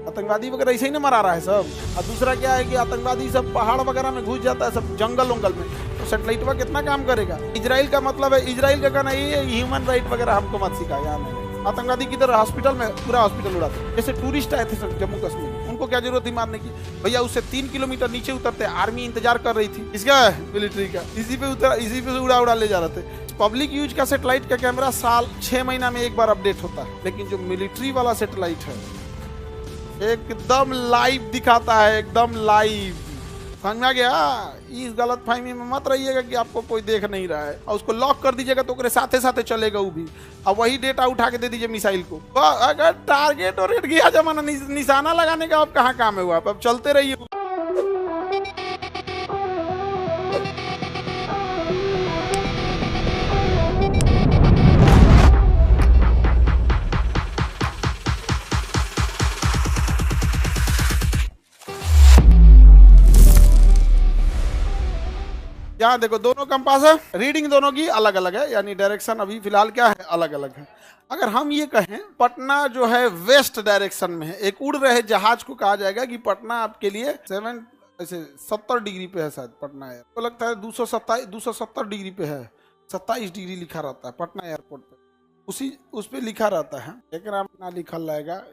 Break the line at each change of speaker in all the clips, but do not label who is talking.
आतंकवादी वगैरह ऐसे ही ना मरा रहा है सब। और दूसरा क्या है कि आतंकवादी सब पहाड़ वगैरह में घुस जाता है, सब जंगल उंगल में, तो सैटेलाइट पर कितना काम करेगा। इजराइल का मतलब है, इजराइल का कहना ये है ह्यूमन राइट वगैरह हमको मत सिखा यार। आतंकवादी किधर हॉस्पिटल में पूरा हॉस्पिटल उड़ाते, जैसे टूरिस्ट आए थे सब जम्मू कश्मीर, उनको क्या जरूरत थी मारने की। भैया उससे 3 किलोमीटर नीचे उतरते, आर्मी इंतजार कर रही थी, इसका मिलिट्री का, इसी पे उड़ा ले जा रहे थे। पब्लिक यूज का सैटेलाइट का कैमरा साल 6 महीना में एक बार अपडेट होता है, लेकिन जो मिलिट्री वाला सैटेलाइट है एकदम लाइव दिखाता है, एकदम लाइव। समझ में आ गया। इस गलत फहमी में मत रहिएगा कि आपको कोई देख नहीं रहा है, और उसको लॉक कर दीजिएगा तो साथे साथे चलेगा वो भी, और वही डेटा उठा के दे दीजिए मिसाइल को। अगर टारगेट और रेट गया जमाना, निशाना लगाने का अब कहाँ काम है हुआ, अब चलते रहिए। यहाँ देखो दोनों कंपास है, रीडिंग दोनों की अलग अलग है, यानी डायरेक्शन अभी फिलहाल क्या है, अलग अलग है। अगर हम ये कहें पटना जो है वेस्ट डायरेक्शन में है, एक उड़ रहे जहाज को कहा जाएगा कि पटना आपके लिए 70 डिग्री पे है, शायद पटना है, तो लगता है 270 डिग्री पे है, 27 डिग्री लिखा रहता है पटना एयरपोर्ट पे, उस पे लिखा रहता है, लेकिन आप ना लिखल रहेगा,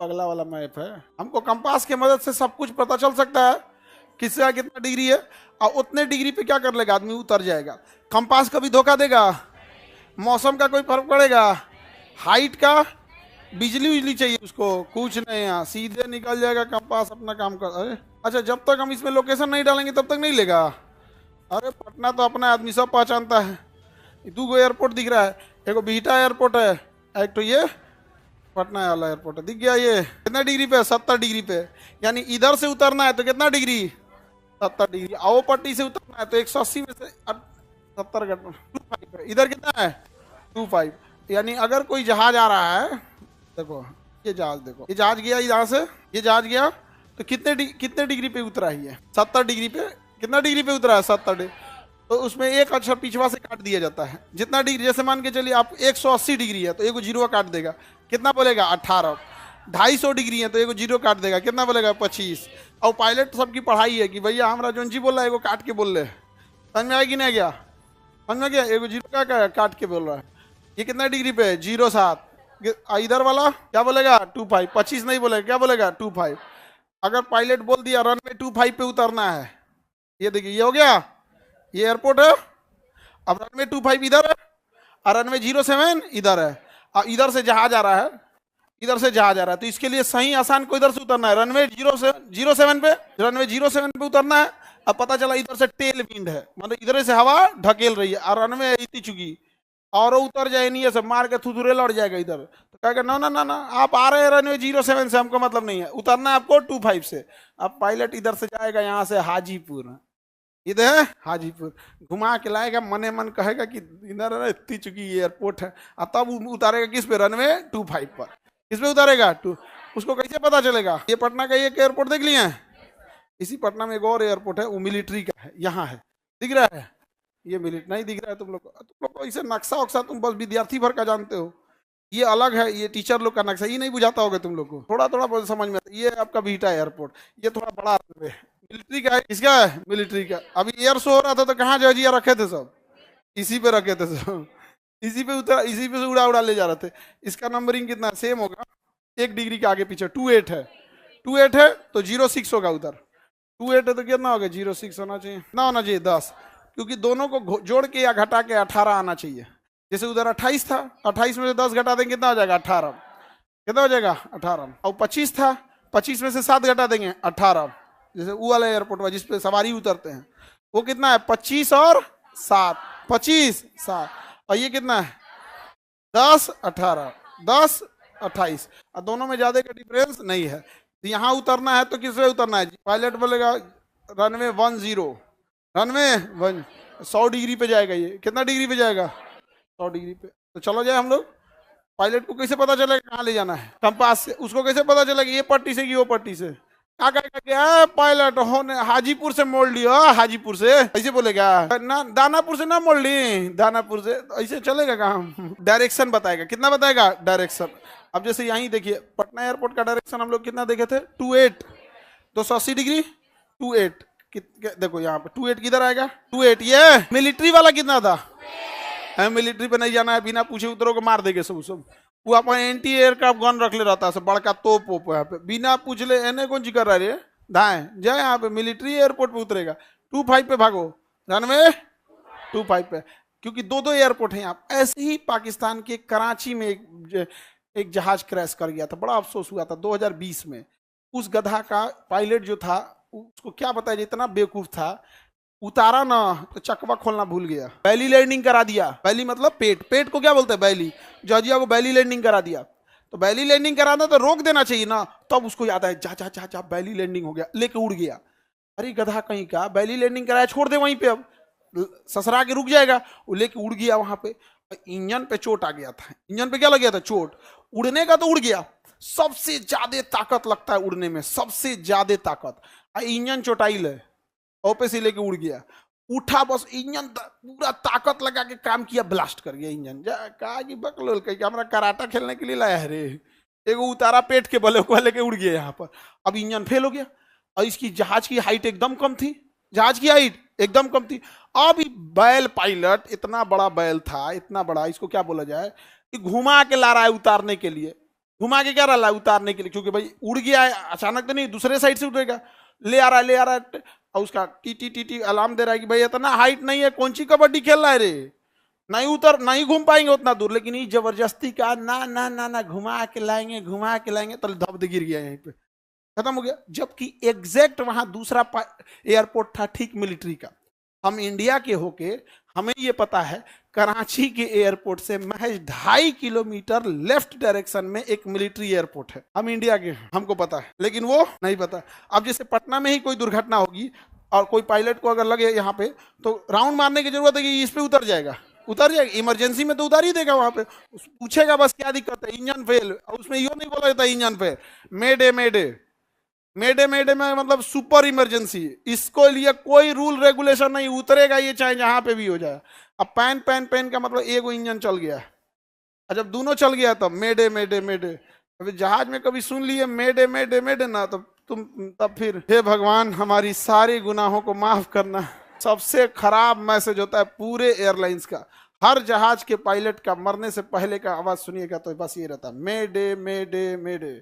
अगला वाला मैप है। हमको कंपास की मदद से सब कुछ पता चल सकता है किसका कितना डिग्री है, और उतने डिग्री पे क्या कर लेगा आदमी, उतर जाएगा। कंपास कभी धोखा देगा, मौसम का कोई फर्क पड़ेगा, हाइट का, बिजली चाहिए उसको, कुछ नहीं है, सीधे निकल जाएगा कंपास अपना काम कर। अरे अच्छा, जब तक हम इसमें लोकेशन नहीं डालेंगे तब तक नहीं लेगा। अरे पटना तो अपना आदमी सब पहचानता है। 2 एयरपोर्ट दिख रहा है, एक बिहटा एयरपोर्ट है, एक तो ये पटना वाला एयरपोर्ट है, दिख गया। ये कितना डिग्री पे है, 70 डिग्री पे, यानी इधर से उतरना है तो कितना डिग्री, 70 डिग्री। आओ पट्टी से उतरना है तो 180 में से 70 घटना 25 है, इधर कितना है 25, यानी अगर कोई जहाज आ रहा है, देखो ये जहाज, देखो ये जहाज गया यहाँ से, ये जहाज गया तो कितने डिग्री पे उतरा ही है, 70 डिग्री पे। कितना डिग्री पे उतरा है, 70 डिग्री, तो उसमें एक अक्षर पिछवा से काट दिया जाता है। जितना डिग्री, जैसे मान के चलिए आप 180 डिग्री है तो एक जीरो काट देगा, कितना बोलेगा 18। 250 डिग्री है तो एक जीरो काट देगा, कितना बोलेगा 25। और पायलट सबकी पढ़ाई है कि भैया हमारा जोन जी बोल रहा है एगो काट के बोल रहे हैं, समझ में आएगी नहीं गया, समझ में गया, एगो जीरो का काट के बोल रहा है। ये कितना डिग्री पे है, 07। इधर वाला क्या बोलेगा 25, 25 नहीं बोलेगा, क्या बोलेगा 25। अगर पायलट बोल दिया रनवे 25 पे उतरना है, ये देखिए ये हो गया, ये एयरपोर्ट है, अब रनवे 25 इधर है, और रनवे 07 इधर है, और इधर से जहाज आ रहा है, इधर से जहाज आ रहा है, तो इसके लिए सही आसान को इधर से उतरना है, रनवे 07 पे, रनवे 07 पे उतरना है। अब पता चला इधर से टेल विंड है, मतलब इधर से हवा ढकेल रही है, और रनवे इतनी चुकी, और उतर जाए नहीं है, सब मार के थुथुरे लौट जाएगा इधर, तो कहेगा ना ना ना ना, आप आ रहे हैं रनवे 07 से, हमको मतलब नहीं है, उतरना है आपको 25 से। अब पायलट इधर से जाएगा यहाँ से हाजीपुर, इधर है हाजीपुर, घुमा के लाएगा, मने मन कहेगा कि इधर इतनी चुकी एयरपोर्ट है, और तब उतारेगा किस पे, रनवे 25 पर। किस पे उतारेगा, उसको कैसे पता चलेगा। ये पटना का एक एयरपोर्ट देख लिया है, इसी पटना में एक और एयरपोर्ट है, वो मिलिट्री का है, यहाँ है, दिख रहा है, ये मिलिट्री नहीं दिख रहा है तुम लोग को ऐसे नक्शा वक्शा तुम बस विद्यार्थी भर का जानते हो, ये अलग है, ये टीचर लोग का नक्शा, ये नहीं बुझाता होगा तुम लोग को, थोड़ा थोड़ा समझ में आता। ये आपका बीटा एयरपोर्ट, ये थोड़ा बड़ा है, मिलिट्री का है, किसका है, मिलिट्री का। अभी एयर शो हो रहा था तो कहाँ जहाजिया रखे थे, सब इसी पे रखे थे, सब इसी पे उतर, इसी पे से उड़ा ले जा रहे थे। इसका नंबरिंग कितना सेम होगा, 1 डिग्री के आगे पीछे, 28 है, 28 है तो 06 होगा उधर, 28 है तो कितना होगा 06 होना चाहिए, कितना होना चाहिए 10, क्योंकि दोनों को जोड़ के या घटा के 18 आना चाहिए। जैसे उधर 28 था, 28 में से 10 घटा देंगे कितना हो जाएगा 18, कितना हो जाएगा 18। और 25 था, 25 में से 7 घटा देंगे 18। जैसे वो वाला एयरपोर्ट में जिसपे सवारी उतरते हैं वो कितना है 25 और 7, 25 7, और ये कितना है 10 18, 10 28, और दोनों में ज्यादा का डिफरेंस नहीं है। तो यहाँ उतरना है तो किस पे उतरना है, पायलट बोलेगा रनवे 10, रनवे 1, 100 डिग्री पे जाएगा, ये कितना डिग्री पे जाएगा 100 डिग्री पे। तो चलो जाए हम लोग, पायलट को कैसे पता चलेगा कहाँ ले जाना है, कंपास से। उसको कैसे पता चलेगा ये पट्टी से कि वो पट्टी से, क्या कहेगा कि पायलट होने हाजीपुर से मोड़ लियो, हाजीपुर से ऐसे बोलेगा ना, दानापुर से ना मोड़ ली, दानापुर से, ऐसे चलेगा काम। डायरेक्शन बताएगा, कितना बताएगा डायरेक्शन। अब जैसे यहीं देखिए पटना एयरपोर्ट का डायरेक्शन हम लोग कितना देखे थे 28, 280 डिग्री 28, देखो यहाँ पे 28 किधर आएगा 28, ये मिलिट्री वाला कितना था, मिलिट्री पे नहीं जाना है, बिना पूछे उतरो को मार देंगे सब सब। वो अपन एंटी एयरक्राफ्ट गन रख ले रहता है सब, बड़का तोप वोप यहाँ पे, बिना पूछ ले एने कौन सी कर रहा है दाएं जाए, यहाँ पे मिलिट्री एयरपोर्ट पे उतरेगा। 25 पे भागो, रनवे 25 पे, क्योंकि दो दो एयरपोर्ट है यहाँ। ऐसे ही पाकिस्तान के कराची में एक जहाज क्रैश कर गया था, बड़ा अफसोस हुआ था 2020 में। उस गधा का पायलट जो था उसको क्या बताया, इतना बेवकूफ था, उतारा ना तो चकवा खोलना भूल गया, बैली लैंडिंग करा दिया। बैली मतलब पेट, पेट को क्या बोलते हैं बैली, जॉर्जिया को बैली लैंडिंग करा दिया। तो बैली लैंडिंग कराना तो रोक देना चाहिए ना, तब उसको याद आया जा जा जा जा बैली लैंडिंग हो गया, लेके उड़ गया। अरे गधा कहीं का, बैली लैंडिंग कराया छोड़ दे वहीं पे, अब ससरा के रुक जाएगा, वो लेके उड़ गया वहां पे। इंजन पे चोट आ गया था, इंजन पे क्या लग गया था चोट, उड़ने का तो उड़ गया, सबसे ज्यादा ताकत लगता है उड़ने में, सबसे ज्यादा ताकत, इंजन चोटाइल है, ओपे से लेके उड़ गया, उठा बस इंजन पूरा ताकत लगा के काम किया, ब्लास्ट कर गया इंजन। कहा कि बकलोल कहीं हमारा कराटा खेलने के लिए लाया है रे, एगो उतारा पेट के बले को लेके उड़ गया यहाँ पर। अब इंजन फेल हो गया, और इसकी जहाज की हाइट एकदम कम थी, जहाज की हाइट एकदम कम थी। अब बैल पायलट, इतना बड़ा बैल था, इतना बड़ा, इसको क्या बोला जाए, घुमा के ला रहा है उतारने के लिए, घुमा के क्या रहा है उतारने के लिए, क्योंकि भाई उड़ गया है अचानक तो नहीं, दूसरे साइड से उड़ेगा, ले आ रहा है ले आ रहा है, और उसका टी टी टी टी अलार्म दे रहा है कि भाई इतना हाइट नहीं है, कौन सी कबड्डी खेल रहा है रे, नहीं उतर नहीं घूम पाएंगे उतना दूर। लेकिन ये जबरदस्ती का ना ना ना ना, घुमा के लाएंगे घुमा के लाएंगे, तो धब गिर गया यहीं पे, खत्म हो गया। जबकि एग्जैक्ट वहां दूसरा एयरपोर्ट था ठीक मिलिट्री का। हम इंडिया के होके हमें ये पता है कराची के एयरपोर्ट से महज 2.5 किलोमीटर लेफ्ट डायरेक्शन में एक मिलिट्री एयरपोर्ट है, हम इंडिया के, हमको पता है, लेकिन वो नहीं पता। अब जैसे पटना में ही कोई दुर्घटना होगी और कोई पायलट को अगर लगे यहाँ पे, तो राउंड मारने की जरूरत है कि इस पे उतर जाएगा, उतर जाएगा, इमरजेंसी में तो उतार ही देगा वहां पे, पूछेगा बस क्या दिक्कत है, इंजन फेल, और उसमें यो नहीं बोला जाता इंजन फेल, मेडे मेडे मेडे मेडे में मतलब सुपर इमरजेंसी, इसको लिए कोई रूल रेगुलेशन नहीं, उतरेगा ये चाहे जहां पे भी हो जाए। अब पैन पैन पैन का मतलब एगो इंजन चल गया, और जब दोनों चल गया तब मेडे मेडे मेडे। अभी जहाज में कभी सुन लिए मेडे मेडे मेडे ना, तुम तब फिर हे भगवान हमारी सारी गुनाहों को माफ करना। सबसे खराब मैसेज होता है पूरे एयरलाइंस का, हर जहाज के पायलट का मरने से पहले का आवाज सुनिएगा तो बस ये रहता है मेडे मेडे मेडे,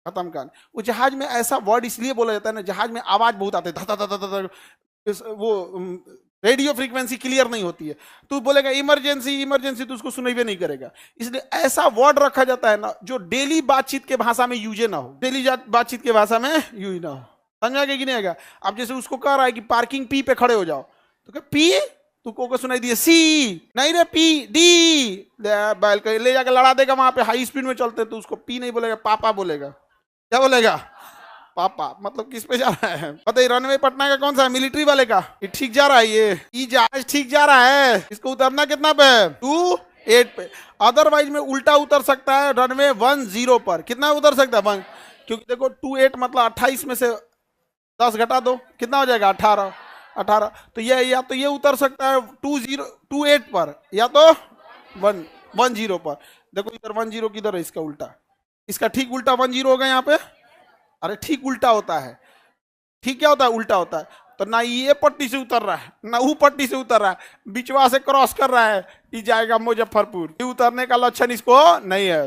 खत्म कर। वो जहाज में ऐसा वर्ड इसलिए बोला जाता है ना, जहाज में आवाज बहुत आते है, वो रेडियो फ्रीक्वेंसी क्लियर नहीं होती है, तू बोलेगा इमरजेंसी इमरजेंसी तो उसको सुनाई भी नहीं करेगा। इसलिए ऐसा वर्ड रखा जाता है ना जो डेली बातचीत के भाषा में यूज ना हो, डेली बातचीत के भाषा में यूज ना हो, समझा कि नहीं आएगा। अब जैसे उसको कह रहा है कि पार्किंग पी पे खड़े हो जाओ, तो क्या पी, तू को सुनाई दिए सी, नहीं रे पी डी, बैल ले जाकर लड़ा देगा, वहां पे हाई स्पीड में चलते तो उसको पी नहीं बोलेगा, पापा बोलेगा, क्या बोलेगा पापा। मतलब किस पे जा रहा है पता ही, रनवे पटना का कौन सा है, मिलिट्री वाले का, ये ठीक जा रहा है, ये जहाज ठीक जा रहा है, इसको उतरना कितना पे 28 पे, अदरवाइज में उल्टा उतर सकता है रनवे 10 पर, कितना उतर सकता है 1, क्योंकि देखो 28 मतलब 28 में से 10 घटा दो कितना हो जाएगा 18, तो ये या तो ये उतर सकता है 28 पर, या तो 10 पर। देखो इधर 10 किधर है, इसका उल्टा, इसका ठीक उल्टा 10 होगा यहाँ पे, अरे ठीक उल्टा होता है, ठीक क्या होता है उल्टा होता है। तो ना ये पट्टी से उतर रहा है ना वो पट्टी से उतर रहा है, बिचवा से क्रॉस कर रहा है, ये जाएगा मुजफ्फरपुर, ये उतरने का लक्षण इसको नहीं है,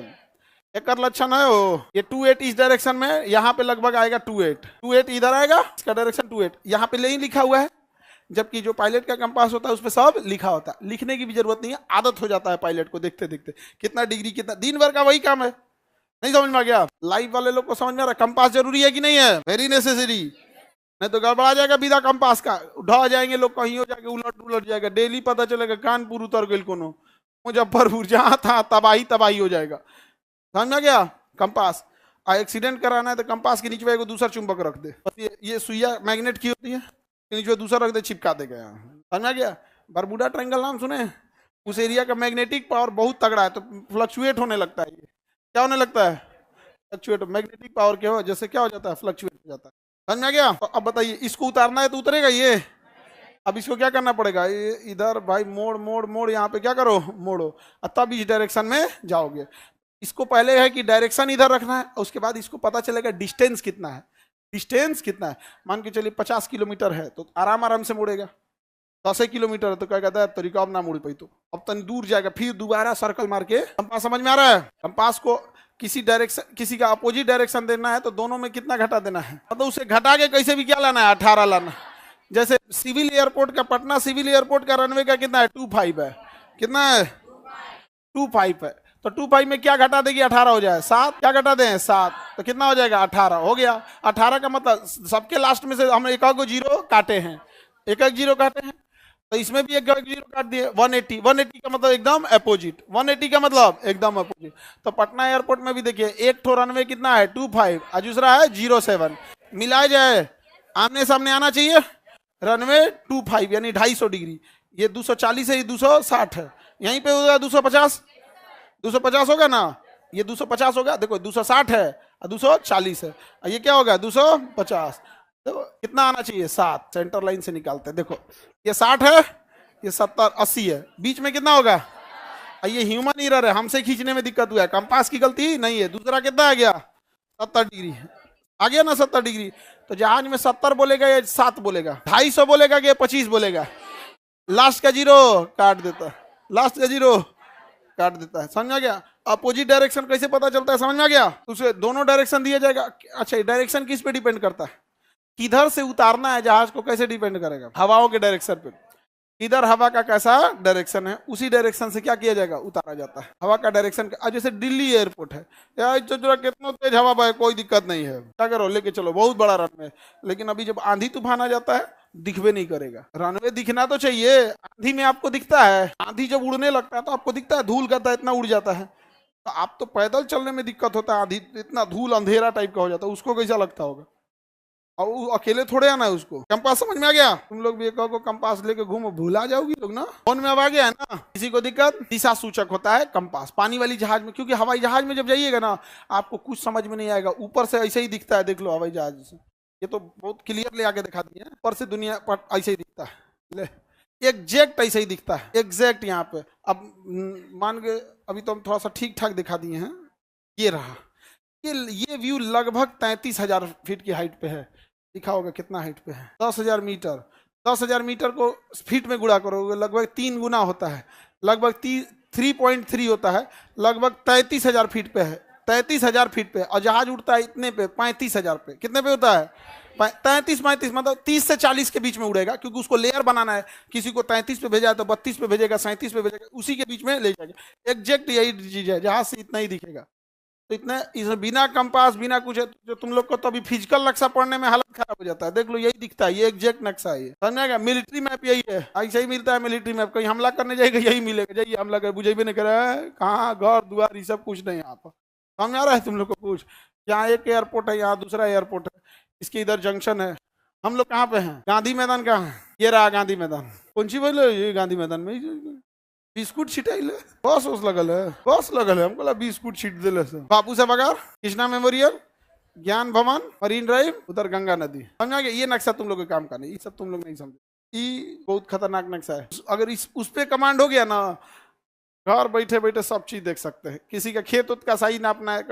एक लक्षण है वो, ये 28 इस डायरेक्शन में, यहाँ पे लगभग आएगा 28 इधर आएगा, इसका डायरेक्शन 28, यहाँ पे नहीं लिखा हुआ है, जबकि जो पायलट का कंपास होता है उस पर सब लिखा होता है, लिखने की भी जरूरत नहीं है, आदत हो जाता है पायलट को देखते देखते, कितना डिग्री कितना, दिन भर का वही काम है। नहीं समझ में आ गया, लाइव वाले लोग को समझ में आ रहा, कंपास जरूरी है कि नहीं है, वेरी नेसेसरी, नहीं तो गड़बड़ा जाएगा बिना कंपास का, ढह जाएंगे लोग, कहीं हो जाके उलट जाएगा, डेली पता चलेगा कानपुर उतर गई कोनो, मुजफ्फरपुर, जहां था तबाही हो जाएगा। समझ में आ गया, कंपास एक्सीडेंट कराना है तो कंपास के नीचे में दूसरा चुंबक रख दे, ये सुइया मैग्नेट की होती है, नीचे दूसरा रख दे, चिपका देगा यहाँ। समझ में आ गया, बरबुडा ट्रायंगल नाम सुने, उस एरिया का मैग्नेटिक पावर बहुत तगड़ा है, तो फ्लक्चुएट होने लगता है, ये क्या होने लगता है फ्लक्चुएट, मैग्नेटिक पावर के हो जैसे क्या हो जाता है, फ्लक्चुएट हो जाता है। समझ में आ गया। तो अब बताइए इसको उतारना है तो उतरेगा ये, अब इसको क्या करना पड़ेगा, ये इधर भाई मोड़ मोड़ मोड़, यहाँ पे क्या करो मोड़ो, तब इस डायरेक्शन में जाओगे। इसको पहले है कि डायरेक्शन इधर रखना है, उसके बाद इसको पता चलेगा डिस्टेंस कितना है। डिस्टेंस कितना है, मान के चलिए 50 किलोमीटर है तो आराम आराम से मुड़ेगा। 10 किलोमीटर है तो क्या कहता है तरीका अब ना मुड़ पाई, तो अब तनी दूर जाएगा, फिर दोबारा सर्कल मार के। कंपास समझ में आ रहा है? कंपास को किसी डायरेक्शन, किसी का अपोजिट डायरेक्शन देना है तो दोनों में कितना घटा देना है, मतलब उसे घटा के कैसे भी क्या लाना है, 18 लाना। जैसे सिविल एयरपोर्ट का, पटना सिविल एयरपोर्ट का रनवे का कितना है, 25 है। कितना है? 25 है। तो 25 में क्या घटा देगी, 18 हो जाए, 7 क्या घटा दें, 7, तो कितना हो जाएगा, 18 हो गया। 18 का मतलब सबके लास्ट में से हम एक को जीरो काटे हैं, एक जीरो काटे हैं, तो इसमें भी एक जीरो काट दिए। 180, 180 का मतलब एकदम अपोजिट, 180 का मतलब एकदम अपोजिट। तो पटना एयरपोर्ट में भी देखिए एक ठो रनवे कितना है 25 और दूसरा है 07, मिलाया जाए आमने सामने आना चाहिए। रनवे 25 यानी 250 डिग्री, ये 240 है, ये 260 है, यहीं पे होगा 250, 250 होगा ना, ये 250 होगा, देखो 260 है और 240 है, और ये क्या होगा 250। तो कितना आना चाहिए, 7, सेंटर लाइन से निकालते हैं। देखो ये 60 है, ये 70, 80 है, बीच में कितना होगा, ये ह्यूमन एरर है, हमसे खींचने में दिक्कत हुआ है, कंपास की गलती नहीं है। दूसरा कितना आ गया, 70 डिग्री आ गया ना, 70 डिग्री। तो जहाज में 70 बोलेगा या 7 बोलेगा, 250 बोलेगा कि 25 बोलेगा, लास्ट का जीरो काट देता है, लास्ट का जीरो काट देता है। समझ आ गया? अपोजिट डायरेक्शन कैसे पता चलता है, समझ में आ गया? उसे दोनों डायरेक्शन दिया जाएगा। अच्छा, डायरेक्शन किस पे डिपेंड करता है, किधर से उतारना है जहाज को, कैसे डिपेंड करेगा, हवाओं के डायरेक्शन पे। इधर हवा का कैसा डायरेक्शन है, उसी डायरेक्शन से क्या किया जाएगा, उतारा जाता है। हवा का डायरेक्शन, जैसे दिल्ली एयरपोर्ट है यार, जो कितना तेज हवा बहे कोई दिक्कत नहीं है, क्या करो लेके चलो, बहुत बड़ा रनवे। लेकिन अभी जब आंधी तूफान आ जाता है दिखवे नहीं करेगा। रनवे दिखना तो चाहिए, आंधी में आपको दिखता है, आंधी जब उड़ने लगता है तो आपको दिखता है, धूल करता है इतना उड़ जाता है। तो आप तो पैदल चलने में दिक्कत होता है, आंधी इतना धूल अंधेरा टाइप का हो जाता है, उसको कैसा लगता होगा। और वो अकेले थोड़े आना है उसको। कंपास समझ में आ गया? तुम लोग भी एक को कंपास लेके घूमो, भूला जाओगी लोग ना। फोन में अब आ गया है ना, किसी को दिक्कत? दिशा सूचक होता है कंपास पानी वाली जहाज में, क्योंकि हवाई जहाज में जब जाइएगा ना आपको कुछ समझ में नहीं आएगा, ऊपर से ऐसे ही दिखता है, देख लो हवाई जहाज से, ये तो बहुत क्लियर ले आके दिखा दिए, ऊपर से दुनिया पर ऐसे ही दिखता है, ले एग्जैक्ट ऐसे ही दिखता है, एग्जैक्ट यहाँ पे। अब मान के अभी तो हम थोड़ा सा ठीक ठाक दिखा दिए हैं, ये रहा, ये व्यू लगभग 33,000 फीट की हाइट पे है, लिखा होगा कितना हाइट पे है, 10,000 मीटर। 10,000 मीटर को फीट में गुणा करोगे लगभग 3 गुना होता है, लगभग 3.3 होता है, लगभग 33,000 फीट पे है, 33,000 फीट पे। और जहाज उड़ता है इतने पे, 35,000 पे। कितने पे होता है, 33 मतलब 30 से 40 के बीच में उड़ेगा, क्योंकि उसको लेयर बनाना है। किसी को 33 पे भेजा है तो 32 पे भेजेगा, 37 पे भेजेगा, उसी के बीच में ले जाएगा। एग्जैक्ट यही चीज है, जहाज से इतना ही दिखेगा। तो इतने इसमें बिना कंपास बिना कुछ, जो तुम लोग को तो अभी फिजिकल नक्शा पढ़ने में हालत खराब हो जाता है। देख लो यही दिखता है, ये एग्जैक्ट नक्शा है, समझेगा? मिलिट्री मैप यही है, ऐसे ही मिलता है मिलिट्री मैप। कहीं हमला करने जाएगा यही मिलेगा, जाइए हमला कर, बुझेबे नहीं करा है, कहाँ घर द्वार ये सब कुछ नहीं यहाँ पर। समझ आ रहा है तुम लोग को कुछ? यहाँ एक एयरपोर्ट है, यहाँ दूसरा एयरपोर्ट है, इसके इधर जंक्शन है। हम लोग कहाँ पे हैं, गांधी मैदान कहाँ है, ये रहा गांधी मैदान। कौन सी बोले, ये गांधी मैदान में बिस्कुट छिटाइले, बस लगल है, बस लगल है, हमको बिस्कुट छिट दिले से। बापू साहब अगर कृष्णा मेमोरियल, ज्ञान भवन, मरीन ड्राइव, उधर गंगा नदी। समझा गया? ये नक्शा तुम लोग के काम का नहीं, ये सब तुम लोग नहीं समझे, ये बहुत खतरनाक नक्शा है। अगर उस पे कमांड हो गया ना, घर बैठे बैठे सब चीज देख सकते हैं। किसी का खेत उत का सही नापना है,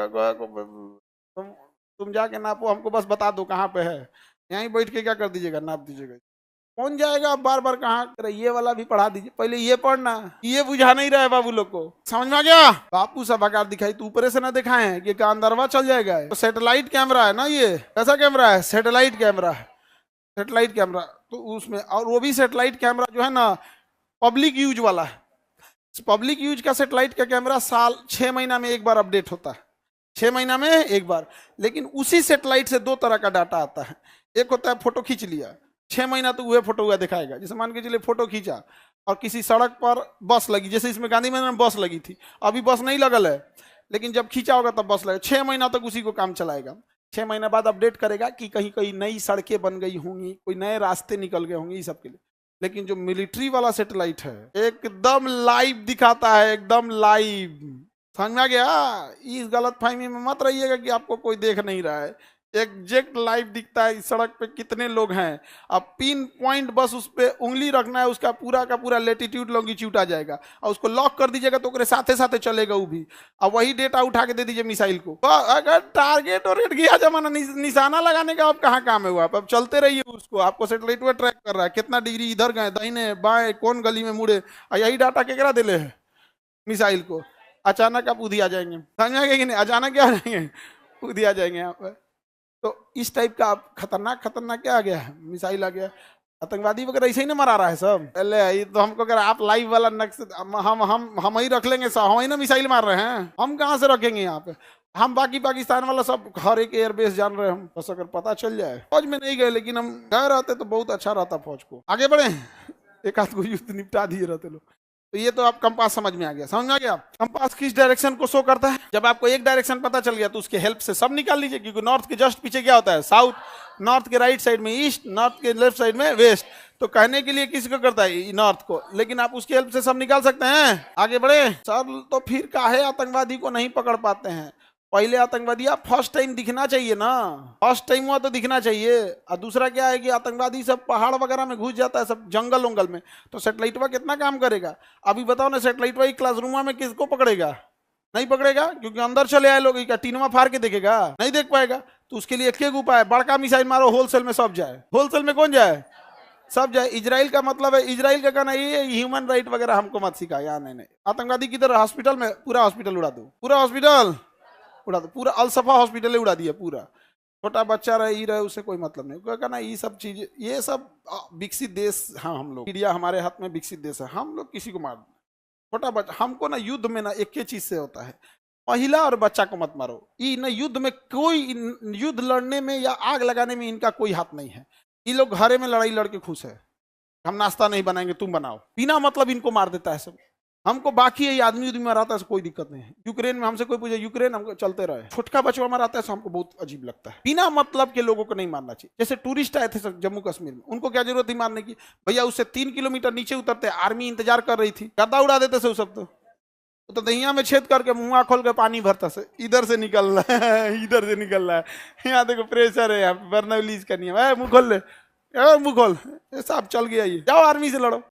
तुम जाके नापो, हमको बस बता दो कहाँ पे है, यहीं बैठ के क्या कर दीजिएगा, नाप दीजिएगा। कौन जाएगा अब बार बार कहाँ, ये वाला भी पढ़ा दीजिए, पहले ये पढ़ना, ये बुझा नहीं रहा है बाबू लोग को। समझ में आ गया? बापू सब आकार दिखाई तो ऊपर से ना दिखाए हैं कि अंदरवा चल जाएगा। तो सैटेलाइट कैमरा है ना, ये कैसा कैमरा है, सैटेलाइट कैमरा है, सैटेलाइट कैमरा। तो उसमें, और वो भी सैटेलाइट कैमरा जो है ना पब्लिक यूज वाला है। पब्लिक यूज का सैटेलाइट का कैमरा 6 महीना में एक बार अपडेट होता है, 6 महीना में एक बार। लेकिन उसी सैटेलाइट से 2 तरह का डाटा आता है। एक होता है फोटो खींच लिया, 6 महीना तो वह फोटो हुआ दिखाएगा। जैसे मान के चलिए फोटो खींचा और किसी सड़क पर बस लगी, जैसे इसमें गांधी मैदान में बस लगी थी, अभी बस नहीं लगल है, लेकिन जब खींचा होगा तब बस लगेगा। 6 महीना तक उसी को काम चलाएगा। 6 महीना बाद अपडेट करेगा कि कहीं कहीं नई सड़कें बन गई होंगी, कोई नए रास्ते निकल गए होंगे, ये सब के लिए। लेकिन जो मिलिट्री वाला सैटेलाइट है एकदम लाइव दिखाता है, एकदम लाइव। समझ में आ गया? इस गलत फहमी में मत रहिएगा कि आपको कोई देख नहीं रहा है। एग्जैक्ट लाइव दिखता है इस सड़क पे कितने लोग हैं। अब पिन पॉइंट बस उस पे उंगली रखना है, उसका पूरा का पूरा लेटीट्यूड लॉन्गिट्यूड आ जाएगा और उसको लॉक कर दीजिएगा तो साथे साथे चलेगा वो भी। अब वही डेटा उठा के दे दीजिए मिसाइल को। तो अगर टारगेट और रेट गया जमाना, निशाना लगाने का अब कहाँ काम है वो। अब चलते रहिए उसको, आपको सैटेलाइट में ट्रैक कर रहा है कितना डिग्री इधर गए, दाहिने बाएं, कौन गली में मुड़े, और यही डाटा केकरा दिले है मिसाइल को। अचानक आप उधी आ जाएंगे, समझ गए कि नहीं, अचानक क्या आ जाएंगे, उधी आ जाएंगे यहाँ पे। तो इस टाइप का आप खतरनाक खतरनाक क्या आ गया है, मिसाइल आ गया। आतंकवादी वगैरह ऐसे ही ना मरा रहा है सब। पहले ये तो हमको अगर आप लाइव वाला नक्श हम ही रख लेंगे, हम ही ना मिसाइल मार रहे हैं, हम कहाँ से रखेंगे यहाँ पे। हम बाकी पाकिस्तान वाला सब हर एक एयरबेस जान रहे हैं हम, बस अगर पता चल जाए। फौज में नहीं गए लेकिन हम गए रहते तो बहुत अच्छा रहता फौज को। आगे बढ़े, एक आध को युद्ध निपटा दिए रहते लोग। तो ये तो आप कंपास समझ में आ गया, समझ में आ गया। कंपास किस डायरेक्शन को शो करता है, जब आपको एक डायरेक्शन पता चल गया तो उसके हेल्प से सब निकाल लीजिए, क्योंकि नॉर्थ के जस्ट पीछे क्या होता है साउथ, नॉर्थ के राइट साइड में ईस्ट, नॉर्थ के लेफ्ट साइड में वेस्ट। तो कहने के लिए किसको करता है, नॉर्थ को, लेकिन आप उसकी हेल्प से सब निकाल सकते हैं। आगे बढ़े सर, तो फिर काहे आतंकवादी को नहीं पकड़ पाते हैं। पहले आतंकवादी आप फर्स्ट टाइम दिखना चाहिए ना, फर्स्ट टाइम हुआ तो दिखना चाहिए। और दूसरा क्या है कि आतंकवादी सब पहाड़ वगैरह में घुस जाता है, सब जंगल उंगल में, तो सैटेलाइटवा कितना काम करेगा। अभी बताओ ना, सैटेलाइटवा क्लासरूम में किसको पकड़ेगा, नहीं पकड़ेगा, क्योंकि अंदर चले आए लोग, क्या टीनवा फाड़ के देखेगा, नहीं देख पाएगा। तो उसके लिए एक उपाय, बड़का मिसाइल मारो, होलसेल में सब जाए। होलसेल में कौन जाए, सब जाए। इजराइल का मतलब है, इजराइल का कहना ये ह्यूमन राइट वगैरह हमको मत सिखा यहाँ, नहीं। आतंकवादी किधर, हॉस्पिटल में, पूरा हॉस्पिटल उड़ा दो, पूरा हॉस्पिटल उड़ा दो, पूरा अलसफा हॉस्पिटल उड़ा दिया पूरा। छोटा बच्चा रहे ही रहे, उससे कोई मतलब नहीं। कहना ये सब चीजें, ये सब विकसित देश, हाँ हम लोग, इंडिया हमारे हाथ में विकसित देश है, हम लोग किसी को मार, छोटा बच्चा हमको ना युद्ध में ना एक ही चीज से होता है, महिला और बच्चा को मत मारो। ये ना युद्ध में कोई, युद्ध लड़ने में या आग लगाने में इनका कोई हाथ नहीं है। ये लोग घरे में लड़ाई लड़के खुश है, हम नाश्ता नहीं बनाएंगे तुम बनाओ, बिना मतलब इनको मार देता है सब। हमको बाकी ये आदमी उदमी मराता है कोई दिक्कत नहीं है। यूक्रेन में हमसे कोई पूछे, यूक्रेन हमको चलते रहे, छोटका बचवा मराता है तो हमको बहुत अजीब लगता है। बिना मतलब के लोगों को नहीं मारना चाहिए। जैसे टूरिस्ट आए थे जम्मू कश्मीर में, उनको क्या जरूरत थी मारने की, भैया उससे 3 किलोमीटर नीचे उतरते, आर्मी इंतजार कर रही थी, गद्दा उड़ा देते से सब। तो दहिया में छेद करके मुंह खोल के पानी भरता से, इधर से निकल रहा है, इधर से निकल रहा है, यहाँ देखो प्रेशर है, यहाँ बर्नौलीज करनी है, मुंह खोल ले, मुंह खोल, ये सब चल गया, ये जाओ आर्मी से लड़ो।